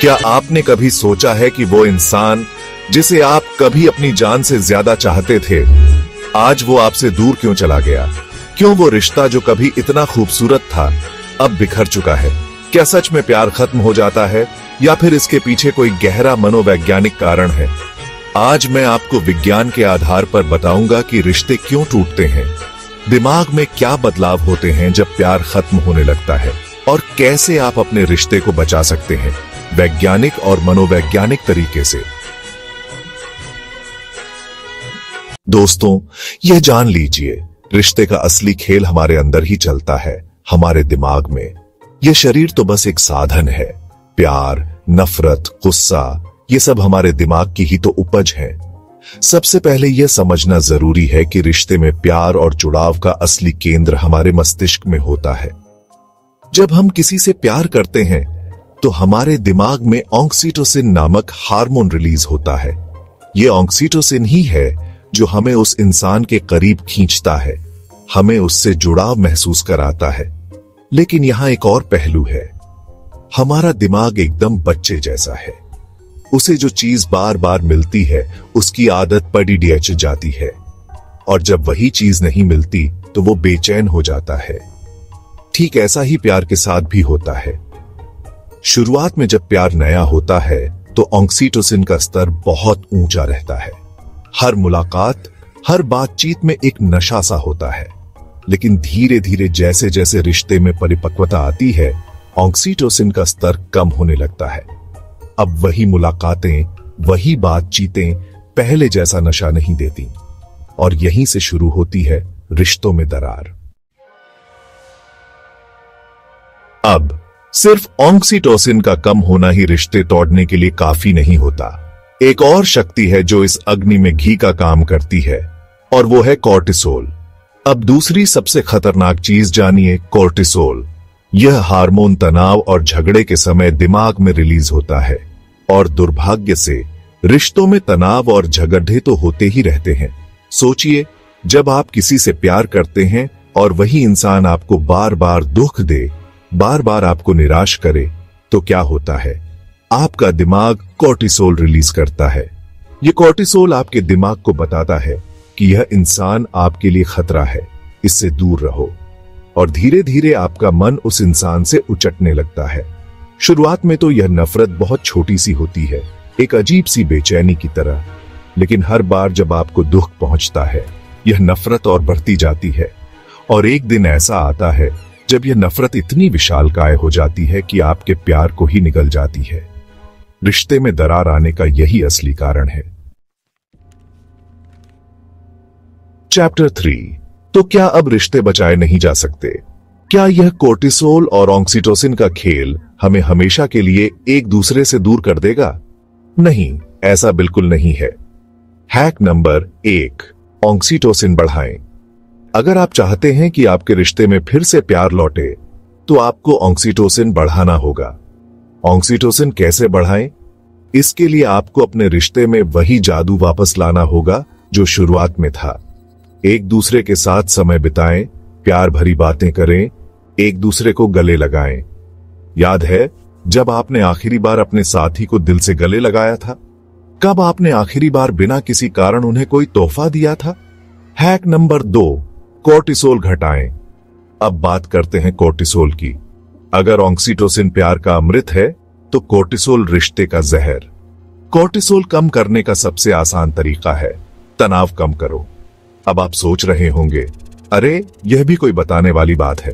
क्या आपने कभी सोचा है कि वो इंसान जिसे आप कभी अपनी जान से ज्यादा चाहते थे, आज वो आपसे दूर क्यों चला गया? क्यों वो रिश्ता जो कभी इतना खूबसूरत था अब बिखर चुका है? क्या सच में प्यार खत्म हो जाता है या फिर इसके पीछे कोई गहरा मनोवैज्ञानिक कारण है? आज मैं आपको विज्ञान के आधार पर बताऊंगा कि रिश्ते क्यों टूटते हैं, दिमाग में क्या बदलाव होते हैं जब प्यार खत्म होने लगता है, और कैसे आप अपने रिश्ते को बचा सकते हैं वैज्ञानिक और मनोवैज्ञानिक तरीके से। दोस्तों, यह जान लीजिए, रिश्ते का असली खेल हमारे अंदर ही चलता है, हमारे दिमाग में। यह शरीर तो बस एक साधन है। प्यार, नफरत, गुस्सा, ये सब हमारे दिमाग की ही तो उपज है। सबसे पहले यह समझना जरूरी है कि रिश्ते में प्यार और जुड़ाव का असली केंद्र हमारे मस्तिष्क में होता है। जब हम किसी से प्यार करते हैं तो हमारे दिमाग में ऑक्सीटोसिन नामक हार्मोन रिलीज होता है। यह ऑक्सीटोसिन ही है जो हमें उस इंसान के करीब खींचता है, हमें उससे जुड़ाव महसूस कराता है। लेकिन यहां एक और पहलू है। हमारा दिमाग एकदम बच्चे जैसा है। उसे जो चीज बार बार मिलती है उसकी आदत पड़ी डिच जाती है, और जब वही चीज नहीं मिलती तो वो बेचैन हो जाता है। ठीक ऐसा ही प्यार के साथ भी होता है। शुरुआत में जब प्यार नया होता है तो ऑक्सीटोसिन का स्तर बहुत ऊंचा रहता है। हर मुलाकात, हर बातचीत में एक नशा सा होता है। लेकिन धीरे धीरे जैसे जैसे रिश्ते में परिपक्वता आती है, ऑक्सीटोसिन का स्तर कम होने लगता है। अब वही मुलाकातें, वही बातचीतें पहले जैसा नशा नहीं देती, और यहीं से शुरू होती है रिश्तों में दरार। अब सिर्फ ऑक्सीटोसिन का कम होना ही रिश्ते तोड़ने के लिए काफी नहीं होता। एक और शक्ति है जो इस अग्नि में घी का काम करती है, और वो है कोर्टिसोल। अब दूसरी सबसे खतरनाक चीज जानिए, कोर्टिसोल। यह हार्मोन तनाव और झगड़े के समय दिमाग में रिलीज होता है, और दुर्भाग्य से रिश्तों में तनाव और झगड़े तो होते ही रहते हैं। सोचिए, जब आप किसी से प्यार करते हैं और वही इंसान आपको बार बार दुख दे, बार बार आपको निराश करे, तो क्या होता है? आपका दिमाग कोर्टिसोल रिलीज करता है। यह कोर्टिसोल आपके दिमाग को बताता है कि यह इंसान आपके लिए खतरा है, इससे दूर रहो। और धीरे धीरे आपका मन उस इंसान से उचटने लगता है। शुरुआत में तो यह नफरत बहुत छोटी सी होती है, एक अजीब सी बेचैनी की तरह। लेकिन हर बार जब आपको दुख पहुंचता है, यह नफरत और बढ़ती जाती है। और एक दिन ऐसा आता है जब यह नफरत इतनी विशालकाय हो जाती है कि आपके प्यार को ही निगल जाती है। रिश्ते में दरार आने का यही असली कारण है। चैप्टर 3। तो क्या अब रिश्ते बचाए नहीं जा सकते? क्या यह कोर्टिसोल और ऑक्सीटोसिन का खेल हमें हमेशा के लिए एक दूसरे से दूर कर देगा? नहीं, ऐसा बिल्कुल नहीं है। हैक नंबर 1, ऑक्सीटोसिन बढ़ाएं। अगर आप चाहते हैं कि आपके रिश्ते में फिर से प्यार लौटे, तो आपको ऑक्सीटोसिन बढ़ाना होगा। ऑक्सीटोसिन कैसे बढ़ाएं? इसके लिए आपको अपने रिश्ते में वही जादू वापस लाना होगा जो शुरुआत में था। एक दूसरे के साथ समय बिताएं, प्यार भरी बातें करें, एक दूसरे को गले लगाएं। याद है जब आपने आखिरी बार अपने साथी को दिल से गले लगाया था? कब आपने आखिरी बार बिना किसी कारण उन्हें कोई तोहफा दिया था? हैक नंबर 2, कोर्टिसोल घटाएं। अब बात करते हैं कोर्टिसोल की। अगर ऑक्सीटोसिन प्यार का अमृत है, तो कोर्टिसोल रिश्ते का जहर। कोर्टिसोल कम करने का सबसे आसान तरीका है तनाव कम करो। अब आप सोच रहे होंगे, अरे यह भी कोई बताने वाली बात है।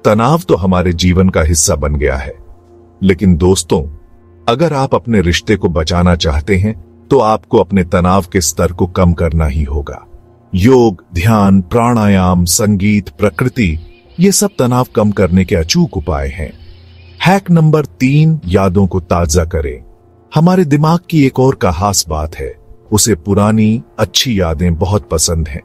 तनाव तो हमारे जीवन का हिस्सा बन गया है। लेकिन दोस्तों, अगर आप अपने रिश्ते को बचाना चाहते हैं तो आपको अपने तनाव के स्तर को कम करना ही होगा। योग, ध्यान, प्राणायाम, संगीत, प्रकृति, ये सब तनाव कम करने के अचूक उपाय हैं। हैक नंबर 3, यादों को ताजा करें। हमारे दिमाग की एक और खास बात है, उसे पुरानी अच्छी यादें बहुत पसंद हैं।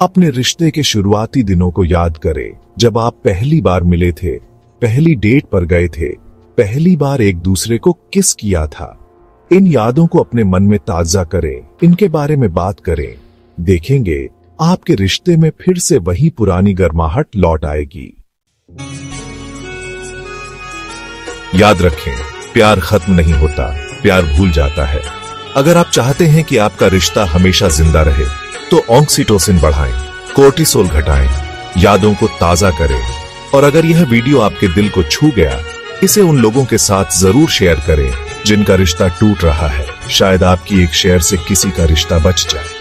अपने रिश्ते के शुरुआती दिनों को याद करें, जब आप पहली बार मिले थे, पहली डेट पर गए थे, पहली बार एक दूसरे को किस किया था। इन यादों को अपने मन में ताजा करें, इनके बारे में बात करें। देखेंगे आपके रिश्ते में फिर से वही पुरानी गर्माहट लौट आएगी। याद रखें, प्यार खत्म नहीं होता, प्यार भूल जाता है। अगर आप चाहते हैं कि आपका रिश्ता हमेशा जिंदा रहे तो ऑक्सीटोसिन बढ़ाएं, कोर्टिसोल घटाएं, यादों को ताजा करें। और अगर यह वीडियो आपके दिल को छू गया, इसे उन लोगों के साथ जरूर शेयर करें जिनका रिश्ता टूट रहा है। शायद आपकी एक शेयर से किसी का रिश्ता बच जाए।